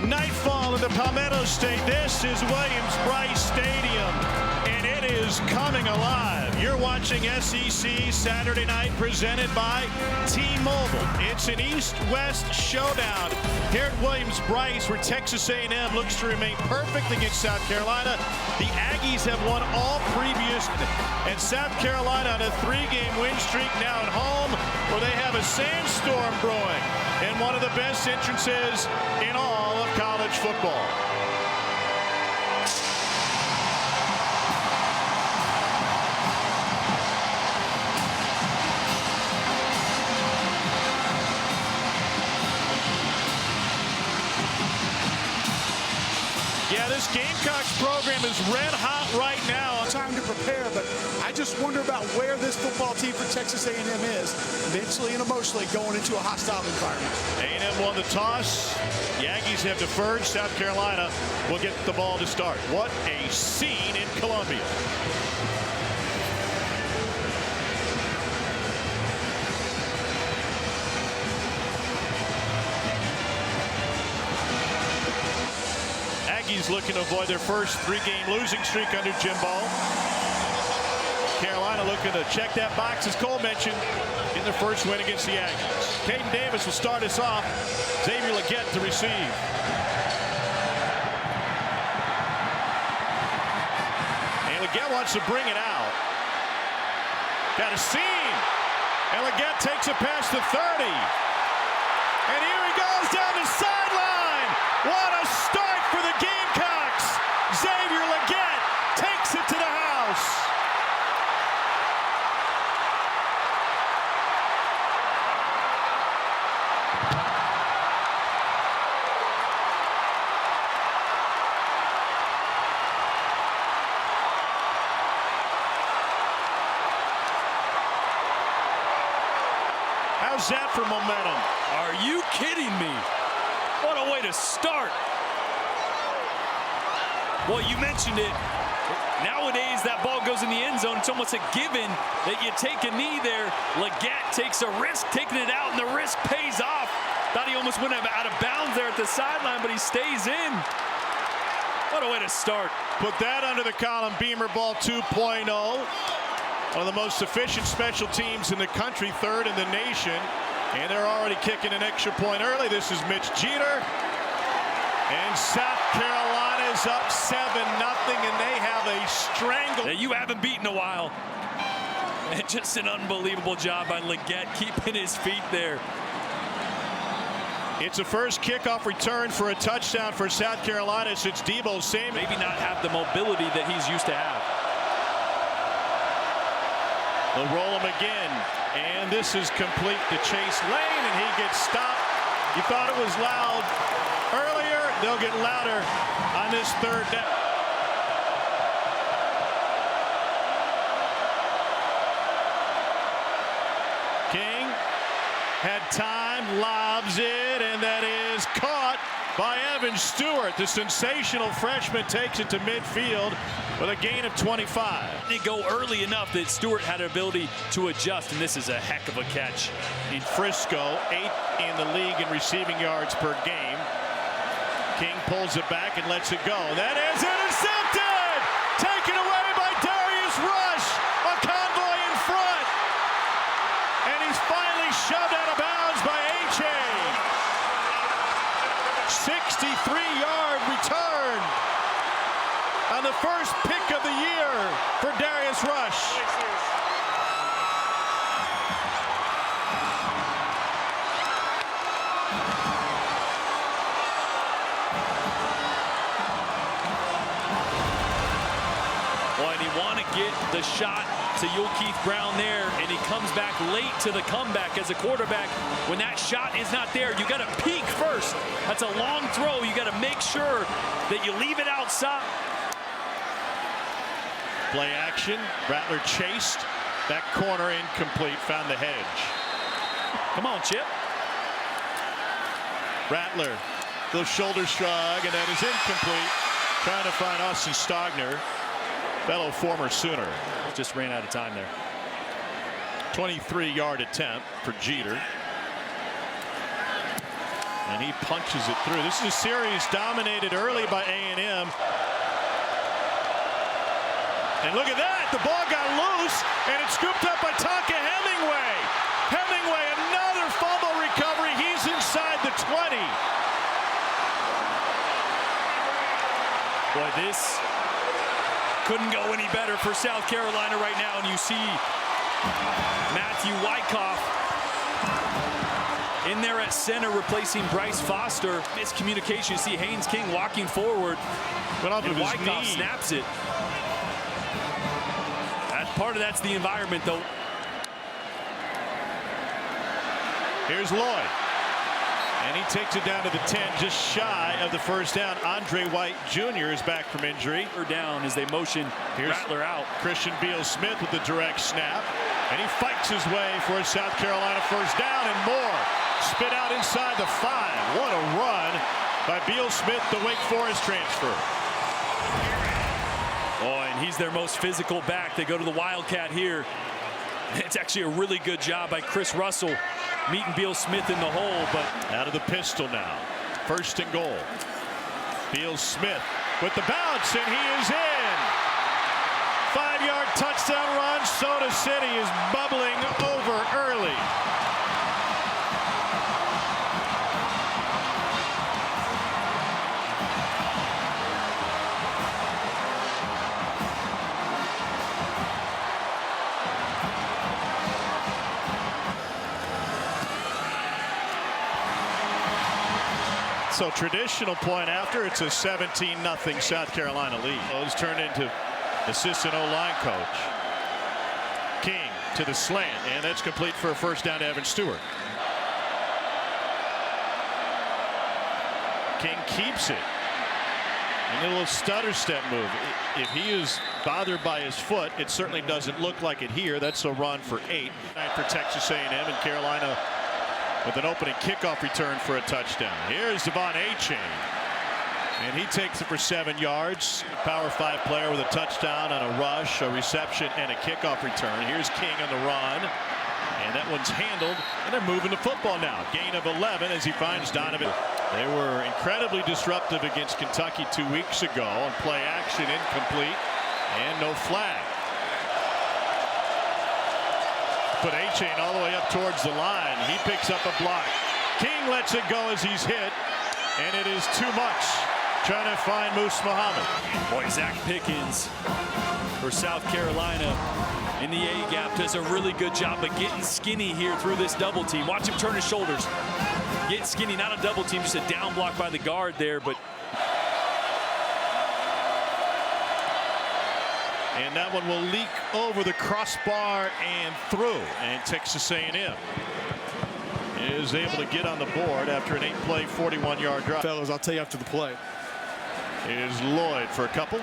Nightfall in the Palmetto State. This is Williams Brice-Stadium, and it is coming alive. You're watching SEC Saturday Night presented by T-Mobile. It's an East-West showdown here at Williams Brice, where Texas A&M looks to remain perfect against South Carolina. The Aggies have won all previous, and South Carolina on a 3-game win streak now at home, where they have a sandstorm brewing and one of the best entrances in all of college football. Yeah, this Gamecocks program is red hot right now. Time to prepare, but I just wonder about where this football team for Texas A&M is mentally and emotionally going into a hostile environment. A&M won the toss. The Aggies have deferred. South Carolina will get the ball to start. What a scene in Columbia. Aggies looking to avoid their first 3-game losing streak under Jim Ball. Carolina looking to check that box, as Cole mentioned, in their first win against the Aggies. Caden Davis will start us off. Xavier Legette to receive. And Legette wants to bring it out. Got a seam. And Legette takes it past the 30. And here he goes down the sideline. What a start for the Gamecocks. Xavier Legette takes it to the house. How's that for momentum? Are you kidding me? What a way to start. Well, you mentioned it. Nowadays, that ball goes in the end zone. It's almost a given that you take a knee there. Legette takes a risk, taking it out, and the risk pays off. Thought he almost went out of bounds there at the sideline, but he stays in. What a way to start. Put that under the column. Beamer ball 2.0. One of the most efficient special teams in the country, 3rd in the nation. And they're already kicking an extra point early. This is Mitch Jeter. And South Carolina's up 7-0, and they have a strangle. That you haven't beaten a while. And just an unbelievable job by Legette keeping his feet there. It's a first kickoff return for a touchdown for South Carolina since Debo Samuel. Maybe not have the mobility that he's used to have. They'll roll him again, and this is complete to Chase Lane, and he gets stopped. You thought it was loud earlier. They'll get louder on this 3rd down. King had time, lobs it, and that is caught by Evan Stewart. The sensational freshman takes it to midfield with a gain of 25. They go early enough that Stewart had an ability to adjust, and this is a heck of a catch. In Frisco, 8th in the league in receiving yards per game. King pulls it back and lets it go. That is intercepted! Taken away by Darius Rush. A convoy in front. And he's finally shoved out of bounds by H.A. 63-yard return on the first pick of the year for Darius Rush. Well, and he want to get the shot to Keith Brown there, and he comes back late to the comeback as a quarterback. When that shot is not there, you got to peek first. That's a long throw. You got to make sure that you leave it outside. Play action. Rattler chased. That corner incomplete. Found the hedge. Come on, Chip. Rattler, little shoulder shrug, and that is incomplete. Trying to find Austin Stogner, fellow former Sooner. Just ran out of time there. 23-yard attempt for Jeter. And he punches it through. This is a series dominated early by A&M. And look at that. The ball got loose, and it's scooped up by Tonka Hemingway. Hemingway, another fumble recovery. He's inside the 20. Boy, this couldn't go any better for South Carolina right now. And you see Matthew Wyckoff in there at center, replacing Bryce Foster. Miscommunication. You see Haynes King walking forward, and Wyckoff snaps it. Part of that's the environment, though. Here's Lloyd. And he takes it down to the 10, just shy of the first down. Andre White Jr. is back from injury. Or down as they motion Rattler out. Christian Beal-Smith with the direct snap. And he fights his way for a South Carolina first down and more. Spit out inside the 5. What a run by Beal-Smith, the Wake Forest transfer. Oh, and he's their most physical back. They go to the Wildcat here. It's actually a really good job by Chris Russell meeting Beal-Smith in the hole, but out of the pistol now. First and goal. Beal-Smith with the bounce, and he is in. 5-yard touchdown run. Soda City is bubbling over early. So traditional point after, it's a 17-0 South Carolina lead. Those turned into assistant O-line coach. King to the slant, and that's complete for a first down to Evan Stewart. King keeps it. And a little stutter step move. If he is bothered by his foot, it certainly doesn't look like it here. That's a run for 8. For Texas A&M, and Carolina with an opening kickoff return for a touchdown. Here's Devon Achane. And he takes it for 7 yards. Power 5 player with a touchdown on a rush, a reception, and a kickoff return. Here's King on the run. And that one's handled. And they're moving the football now. Gain of 11 as he finds Donovan. They were incredibly disruptive against Kentucky 2 weeks ago. And play action incomplete. And no flag. Put Achane all the way up towards the line. He picks up a block. King lets it go as he's hit. And it is too much. Trying to find Moose Muhammad. Boy, Zach Pickens for South Carolina in the A-gap does a really good job of getting skinny here through this double team. Watch him turn his shoulders. Get skinny, not a double team, just a down block by the guard there, but and that one will leak over the crossbar and through. And Texas A&M is able to get on the board after an 8-play, 41-yard drive. Fellas, I'll tell you after the play. Here's Lloyd for a couple.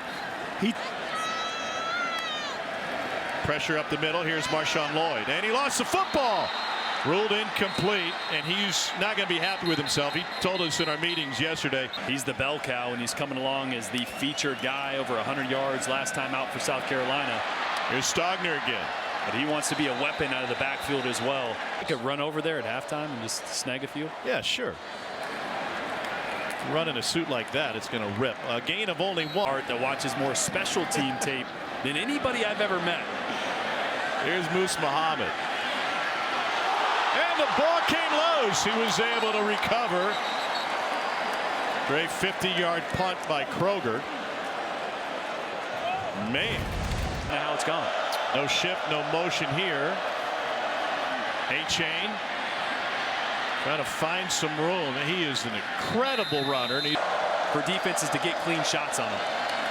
Pressure up the middle. Here's Marshawn Lloyd. And he lost the football. Ruled incomplete, and he's not going to be happy with himself. He told us in our meetings yesterday. He's the bell cow, and he's coming along as the featured guy, over 100 yards last time out for South Carolina. Here's Stogner again. But he wants to be a weapon out of the backfield as well. He could run over there at halftime and just snag a few. Yeah, sure. Running a suit like that, it's going to rip. A gain of only 1. Art that watches more special team tape than anybody I've ever met. Here's Moose Muhammad. And the ball came loose. He was able to recover. Great 50-yard punt by Kroger. Man. How it's gone. No shift, no motion here. Achane trying to find some room. He is an incredible runner. For defenses to get clean shots on him.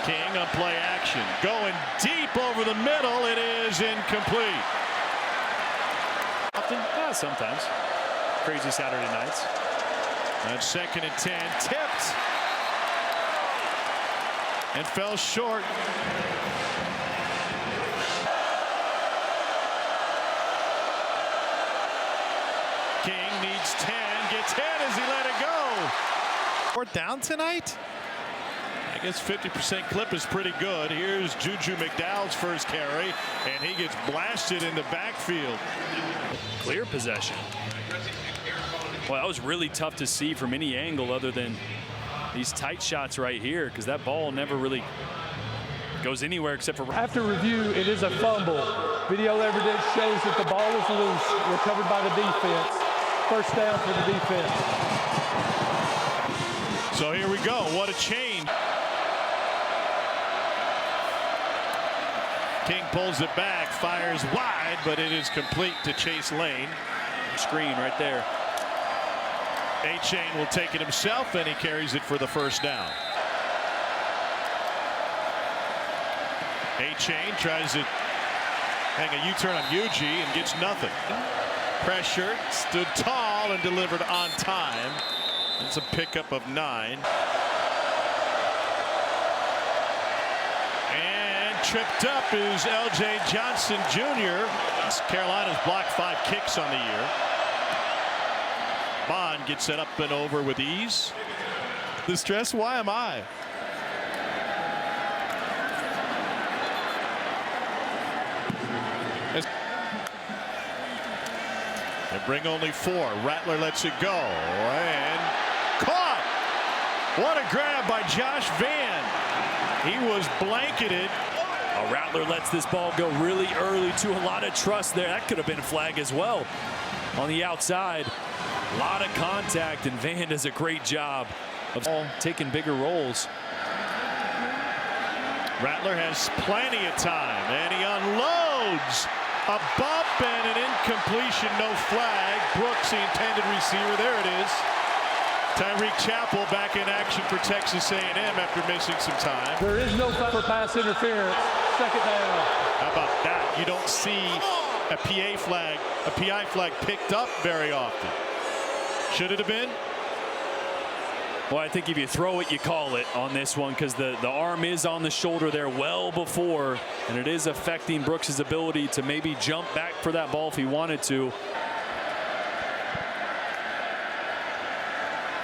King on play action. Going deep over the middle. It is incomplete. Often? Yeah, sometimes. Crazy Saturday nights. On 2nd and 10. Tipped. And fell short. King needs 10. Gets hit as he let it go. 4th down tonight? I guess 50% clip is pretty good. Here's Juju McDowell's first carry, and he gets blasted in the backfield. Clear possession. Well, that was really tough to see from any angle other than these tight shots right here, because that ball never really goes anywhere except for... After review, it is a fumble. Video evidence shows that the ball was loose, recovered by the defense. First down for the defense. So here we go. What a change. King pulls it back, fires wide, but it is complete to Chase Lane. Screen right there. A-Chain will take it himself, and he carries it for the first down. A-Chain tries to hang a U-turn on Yuji and gets nothing. Pressure, stood tall and delivered on time. It's a pickup of 9. And tripped up is L.J. Johnson Jr. Carolina's blocked 5 kicks on the year. Bond gets it up and over with ease. The stress, why am I? They bring only 4. Rattler lets it go and caught. What a grab by Josh Vann. He was blanketed. Rattler lets this ball go really early, to a lot of trust there. That could have been a flag as well on the outside. A lot of contact, and Vann does a great job of taking bigger rolls. Rattler has plenty of time, and he unloads. A bump and an incompletion, no flag. Brooks, the intended receiver, there it is. Tyreek Chappell back in action for Texas A&M after missing some time. There is no for pass interference. Second down. How about that? You don't see a PI flag picked up very often. Should it have been? Well, I think if you throw it, you call it on this one, because the arm is on the shoulder there well before, and it is affecting Brooks' ability to maybe jump back for that ball if he wanted to.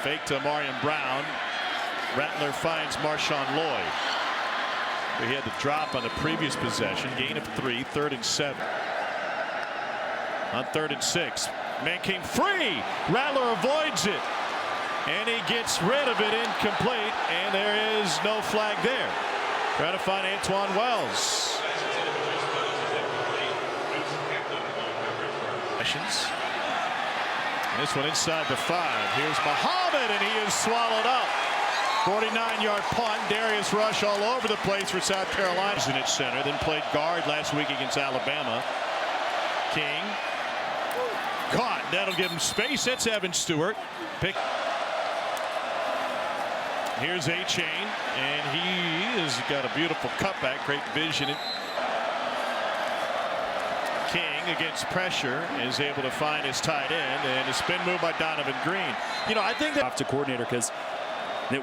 Fake to Marion Brown. Rattler finds Marshawn Lloyd. He had the drop on the previous possession. Gain of 3, 3rd and 7. On 3rd and 6. Man came free. Rattler avoids it. And he gets rid of it, incomplete, and there is no flag there. Trying to find Antoine Wells. This one inside the 5. Here's Muhammad, and he is swallowed up. 49-yard punt. Darius Rush all over the place for South Carolina. In its center, then played guard last week against Alabama. King caught. That'll give him space. That's Evan Stewart. Here's A-Chain, and he has got a beautiful cutback, great vision. King, against pressure, is able to find his tight end, and a spin move by Donovan Green. You know, I think that... Off to coordinator, because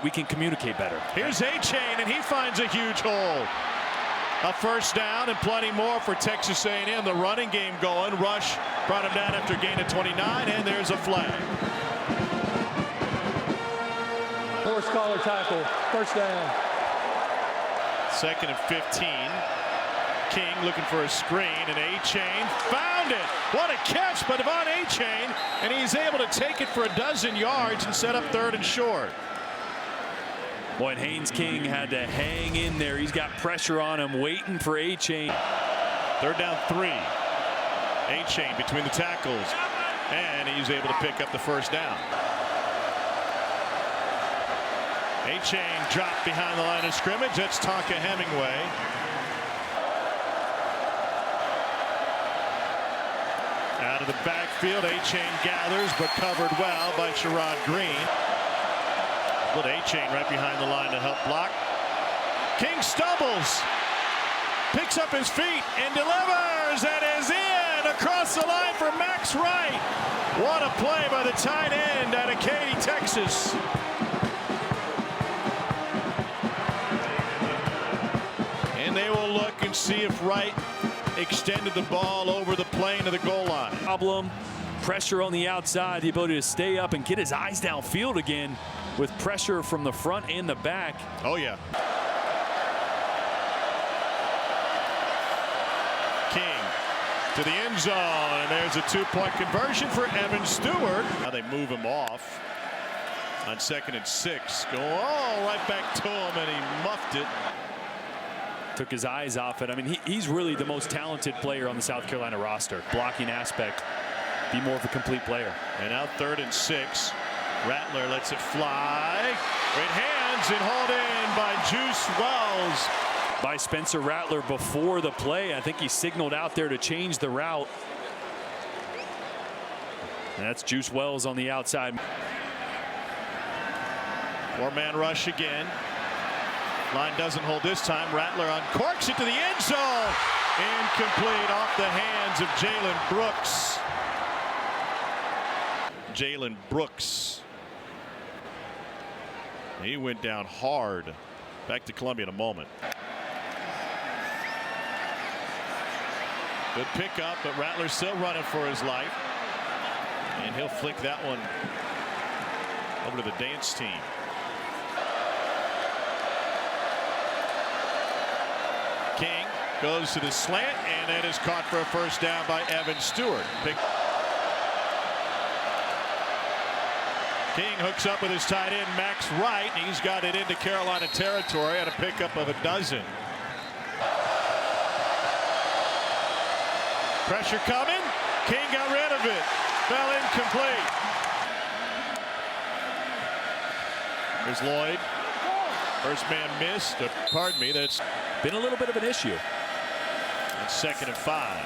we can communicate better. Here's A-Chain, and he finds a huge hole. A first down and plenty more for Texas A&M. The running game going. Rush brought him down after a gain of 29, and there's a flag. Horse collar tackle. First down. 2nd and 15. King looking for a screen, and A-Chain found it. What a catch by Devon A-Chain, and he's able to take it for 12 yards and set up 3rd and short. Boy, and Haynes King had to hang in there. He's got pressure on him, waiting for A-Chain. 3rd down 3. A-Chain between the tackles, and he's able to pick up the first down. A-Chain dropped behind the line of scrimmage. That's Tonka Hemingway. Out of the backfield, A-Chain gathers, but covered well by Sherrod Green. But A-Chain right behind the line to help block. King stumbles, picks up his feet, and delivers, and is in across the line for Max Wright. What a play by the tight end out of Katy, Texas. And they will look and see if Wright extended the ball over the plane to the goal line. Problem, pressure on the outside, the ability to stay up and get his eyes downfield again with pressure from the front and the back. Oh, yeah. King to the end zone, and there's a 2-point conversion for Evan Stewart. Now they move him off on 2nd and 6. Go all right back to him, and he muffed it. Took his eyes off it. I mean, he's really the most talented player on the South Carolina roster. Blocking aspect, be more of a complete player. And now 3rd and 6. Rattler lets it fly. Great hands and hauled in by Juice Wells. By Spencer Rattler before the play. I think he signaled out there to change the route. And that's Juice Wells on the outside. 4-man rush again. Line doesn't hold this time. Rattler uncorks it to the end zone. Incomplete off the hands of Jalen Brooks. Jalen Brooks. He went down hard. Back to Columbia in a moment. Good pickup, but Rattler's still running for his life. And he'll flick that one over to the dance team. King goes to the slant, and that is caught for a first down by Evan Stewart. King hooks up with his tight end, Max Wright, and he's got it into Carolina territory at a pickup of 12. Pressure coming. King got rid of it. Fell incomplete. Here's Lloyd. First man missed. Pardon me, that's been a little bit of an issue. And 2nd and 5.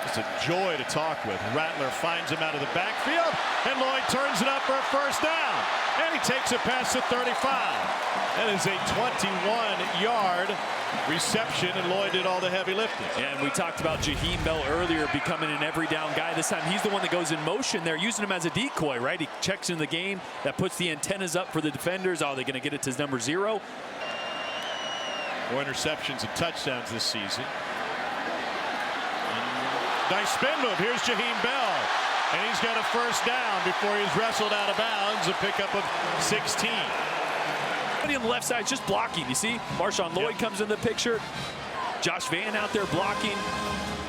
It's a joy to talk with. Rattler finds him out of the backfield, and Lloyd turns it up for a first down. And he takes it past the 35. That is a 21-yard reception, and Lloyd did all the heavy lifting. And we talked about Jaheim Bell earlier becoming an every down guy. This time he's the one that goes in motion there, using him as a decoy, right? He checks in the game. That puts the antennas up for the defenders. Oh, they're going to get it to number 0. 4 interceptions and touchdowns this season. Nice spin move. Here's Jaheim Bell. And he's got a first down before he's wrestled out of bounds. A pickup of 16. On the left side, just blocking. You see, Marshawn Lloyd comes in the picture. Josh Vann out there blocking.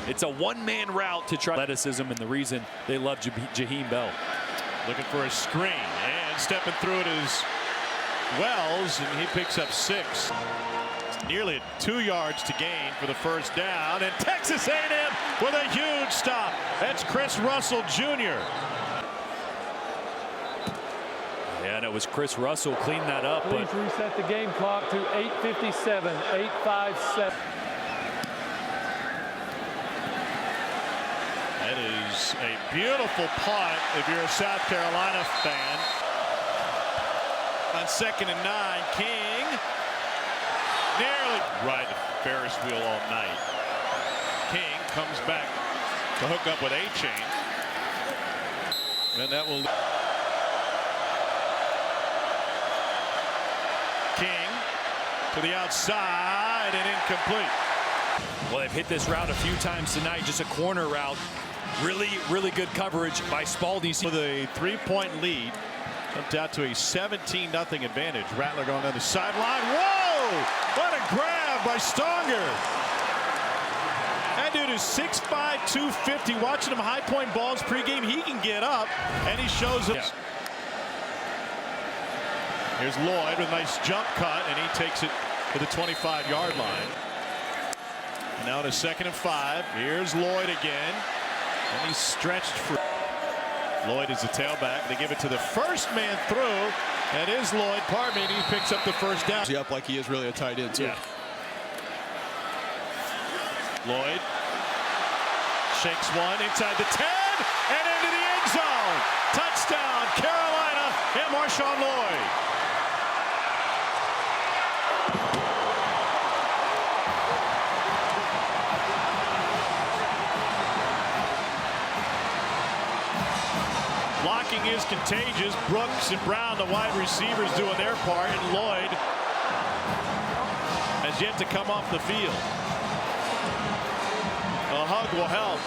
It's a one-man route to try athleticism, and the reason they love Jaheim Bell. Looking for a screen, and stepping through it is Wells, and he picks up 6. Nearly 2 yards to gain for the first down, and Texas A&M with a huge stop. That's Chris Russell Jr. Yeah, and it was Chris Russell cleaning that up. Please reset the game clock to 8:57, 8:57. That is a beautiful punt if you're a South Carolina fan. On 2nd and 9, King nearly ride the Ferris wheel all night. King comes back to hook up with A-Chain. And that will... King to the outside and incomplete. Well, they've hit this route a few times tonight, just a corner route. Really, really good coverage by Spalding. With a 3-point lead, jumped out to a 17-0 advantage. Rattler going down the sideline. Whoa! What a grab by Stonger. That dude is 6'5", 250. Watching him high point balls pregame, he can get up, and he shows us. Yeah. Here's Lloyd with a nice jump cut, and he takes it to the 25-yard line. And now to 2nd and 5. Here's Lloyd again, and he's stretched for. Lloyd is the tailback. They give it to the first man through. That is Lloyd. Pardon me, and he picks up the first down. Up like he is really a tight end too. Yeah. Lloyd shakes one inside the 10 and into the end zone. Touchdown, Carolina, and Marshawn Lloyd. Blocking is contagious. Brooks and Brown, the wide receivers, doing their part, and Lloyd has yet to come off the field. A hug will help.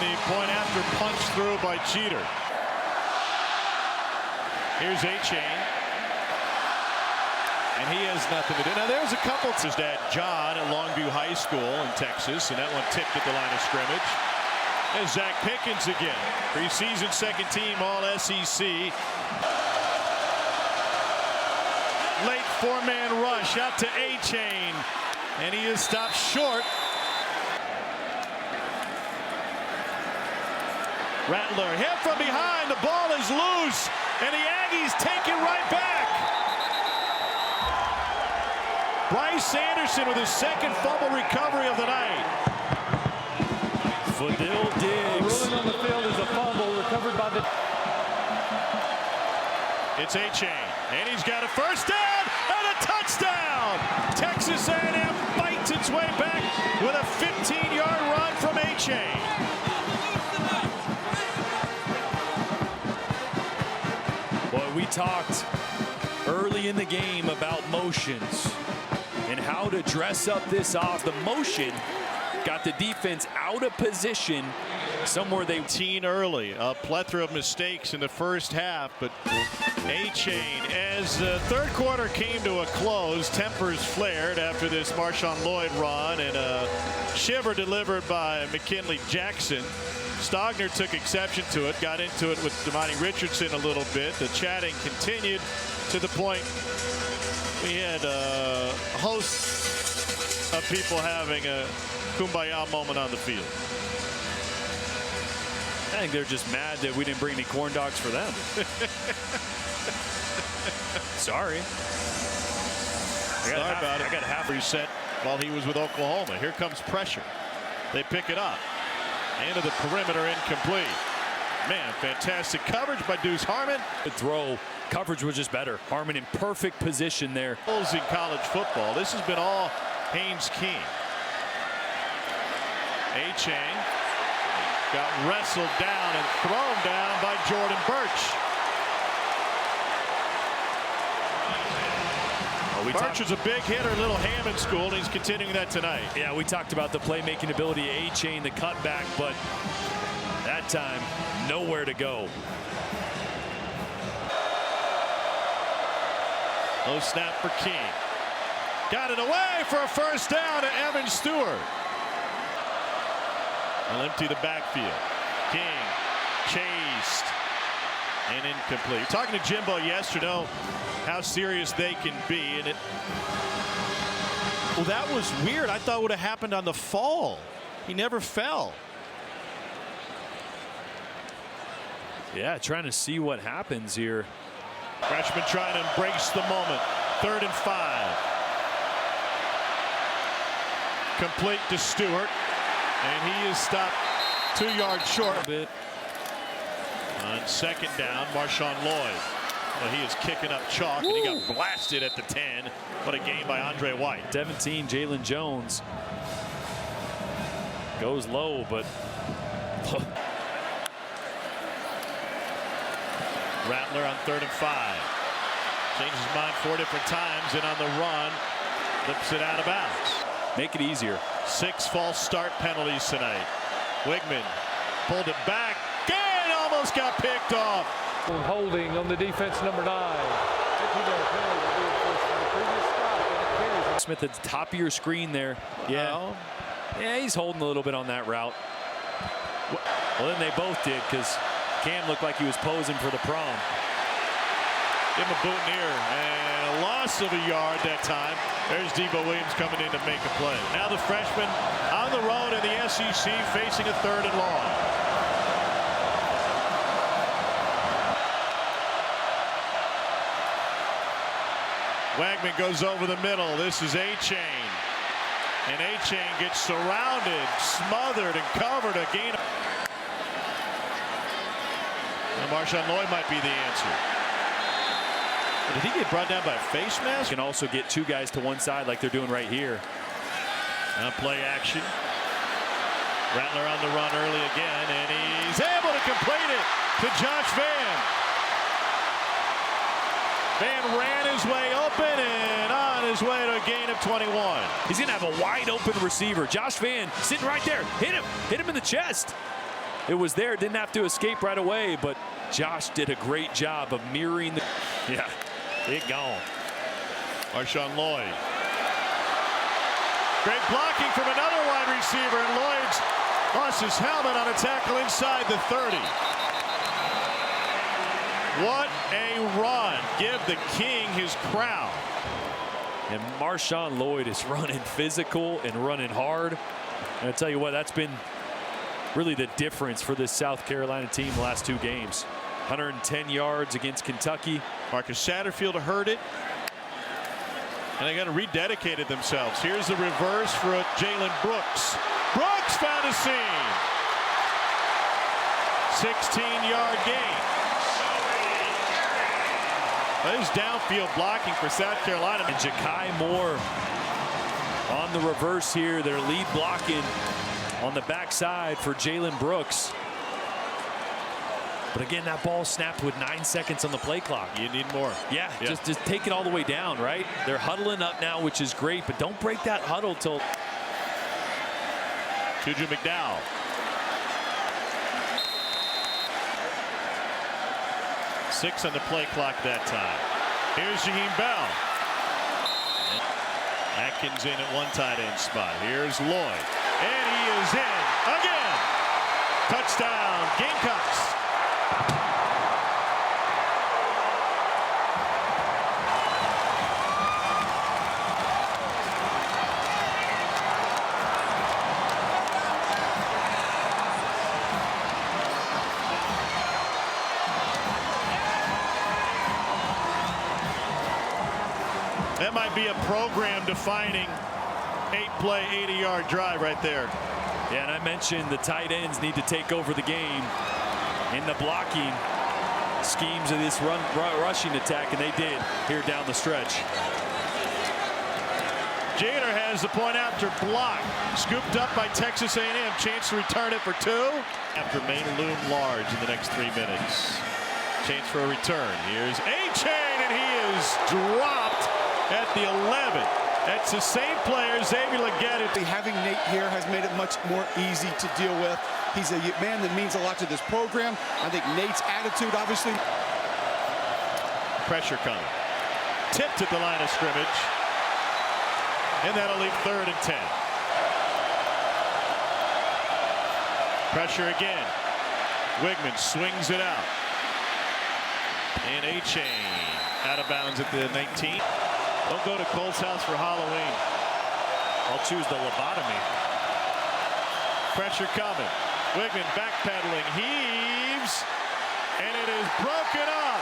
the point after punch through by Jeter. Here's A-Chain. And he has nothing to do. Now there's a couple. His dad John at Longview High School in Texas, and that one tipped at the line of scrimmage. And Zach Pickens again. Preseason second team All SEC. Late four-man rush out to A-Chain. And he is stopped short. Rattler hit from behind. The ball is loose. And the Aggies take it right back. Bryce Anderson with his second fumble recovery of the night. Fadil Diggs. Rolling on the field is a fumble recovered by the... It's A-Chain, and he's got a first down and a touchdown. Texas A&M fights its way back with a 15-yard run from A-Chain. Boy, we talked early in the game about motions and how to dress up this off. The motion got the defense out of position somewhere they teen early. A plethora of mistakes in the first half, but A-Chain, as the third quarter came to a close, tempers flared after this Marshawn Lloyd run and a shiver delivered by McKinley Jackson. Stogner took exception to it, got into it with Damani Richardson a little bit. The chatting continued to the point we had a host of people having a kumbaya moment on the field. I think they're just mad that we didn't bring any corn dogs for them. Sorry. I got half reset while he was with Oklahoma. Here comes pressure. They pick it up. Into the perimeter, incomplete. Man, fantastic coverage by Deuce Harmon. The throw coverage was just better. Harmon in perfect position there. In college football, this has been all Haynes King. A-Chain got wrestled down and thrown down by Jordan Birch. Birch is a big hitter, little ham in school, and he's continuing that tonight. Yeah, we talked about the playmaking ability of A-Chain, the cutback, but that time, nowhere to go. Low snap for King. Got it away for a first down to Evan Stewart. They'll empty the backfield. King chased and incomplete. Talking to Jimbo yesterday, how serious they can be, and it. Well, that was weird. I thought it would have happened on the fall. He never fell. Yeah, trying to see what happens here. Freshman trying to embrace the moment. 3rd and 5. Complete to Stewart. And he is stopped 2 yards short. On second down, Marshawn Lloyd. Well, he is kicking up chalk, and he got blasted at the 10. What a game by Andre White. 17, Jalen Jones. Goes low, but... Rattler on 3rd and 5. Changes his mind 4 different times, and on the run, flips it out of bounds. Make it easier. 6 false start penalties tonight. Wigman pulled it back and almost got picked off. Holding on the defense, number 9. Smith at the top of your screen there. Yeah. Yeah, he's holding a little bit on that route. Well, then they both did, because Cam looked like he was posing for the prom. Give him a boutonniere and a loss of a yard that time. There's Debo Williams coming in to make a play. Now the freshman on the road in the SEC facing a 3rd and long. Wagman goes over the middle. This is A-Chain. And A-Chain gets surrounded, smothered, and covered again. And Marshawn Lloyd might be the answer. Did he get brought down by a face mask? Can also get 2 guys to one side like they're doing right here. Now play action. Rattler on the run early again, and he's able to complete it to Josh Vann. Vann ran his way open and on his way to a gain of 21. He's going to have a wide open receiver. Josh Vann sitting right there. Hit him in the chest. it was there. Didn't have to escape right away, but Josh did a great job of mirroring the. Yeah, it gone. Marshawn Lloyd. Great blocking from another wide receiver, and Lloyd's lost his helmet on a tackle inside the 30. What a run. Give the king his crown. And Marshawn Lloyd is running physical and running hard. And I tell you what, that's been really the difference for this South Carolina team the last 2 games. 110 yards against Kentucky. Marcus Satterfield heard it. And they got to rededicated themselves. Here's the reverse for Jalen Brooks. Brooks found a seam. 16-yard gain. That is downfield blocking for South Carolina. And Ja'Kai Moore on the reverse here. Their lead blocking on the backside for Jalen Brooks. But again, that ball snapped with 9 seconds on the play clock. You need more. Yeah, just take it all the way down, right? They're huddling up now, which is great, but don't break that huddle till. Juju McDowell. Six on the play clock that time. Here's Jaheim Bell. Atkins in at one tight end spot. Here's Lloyd. And he is in again. Touchdown, Gamecocks. That might be a program-defining 8-play, 80-yard drive right there. Yeah, and I mentioned the tight ends need to take over the game in the blocking schemes of this rushing attack, and they did here down the stretch. Jader has the point after block. Scooped up by Texas A&M. Chance to return it for 2. After Maine loom large in the next 3 minutes. Chance for a return. Here's A-Chain, and he is dropped at the 11. That's the same player, Xavier Legette. Having Nate here has made it much more easy to deal with. He's a man that means a lot to this program. I think Nate's attitude, obviously. Pressure coming. Tipped at the line of scrimmage. And that'll leave 3rd and 10. Pressure again. Wigman swings it out. And A-Chain out of bounds at the 19. Don't go to Cole's house for Halloween. I'll choose the lobotomy. Pressure coming. Wigman backpedaling, heaves, and it is broken up.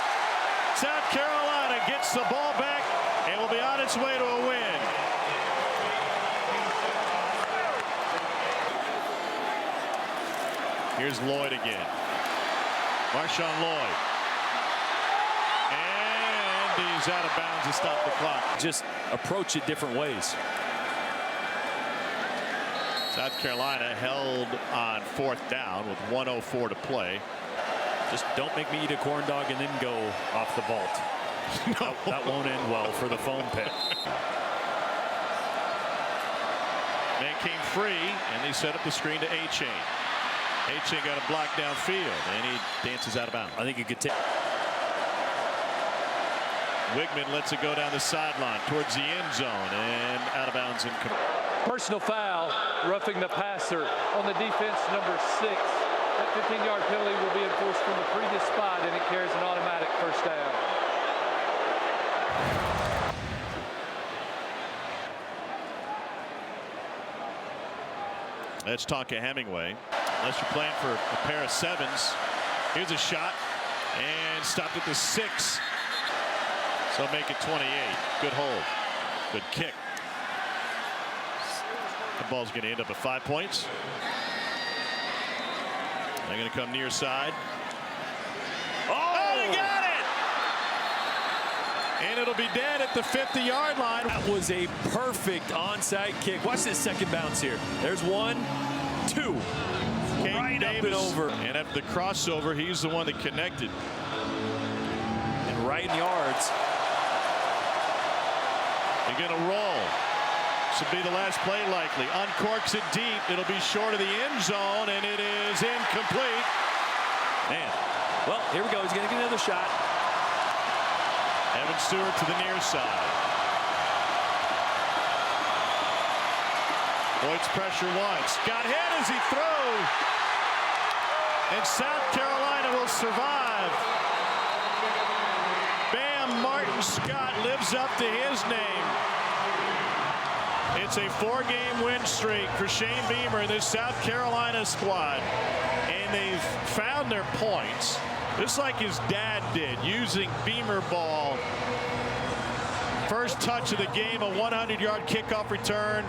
South Carolina gets the ball back and will be on its way to a win. Here's Lloyd again. Marshawn Lloyd. He's out of bounds to stop the clock. Just approach it different ways. South Carolina held on 4th down with 1:04 to play. Just don't make me eat a corn dog and then go off the vault. No. That won't end well for the foam pit. Man came free, and they set up the screen to A-Chain. A-Chain got a block downfield, and he dances out of bounds. I think you could take. Wigman lets it go down the sideline towards the end zone and out of bounds. Personal foul, roughing the passer on the defense, number 6. That 15-yard penalty will be enforced from the previous spot, and it carries an automatic first down. Let's talk to Hemingway. Unless you're playing for a pair of 7s. Here's a shot and stopped at the 6. So make it 28. Good hold. Good kick. The ball's going to end up at 5 points. They're going to come near side. Oh, they got it! And it'll be dead at the 50-yard line. That was a perfect onside kick. Watch this second bounce here. There's 1, 2. Right up and over. And after the crossover, he's the one that connected. And right in yards. They're going to roll. This will be the last play likely. Uncorks it deep. It'll be short of the end zone, and it is incomplete. Man, well, here we go. He's going to get another shot. Evan Stewart to the near side. Boyd's pressure once. Got hit as he throws. And South Carolina will survive. Bam Martin Scott lives up to his name. It's a 4-game win streak for Shane Beamer and this South Carolina squad. And they've found their points, just like his dad did, using Beamer ball. First touch of the game, a 100-yard kickoff return.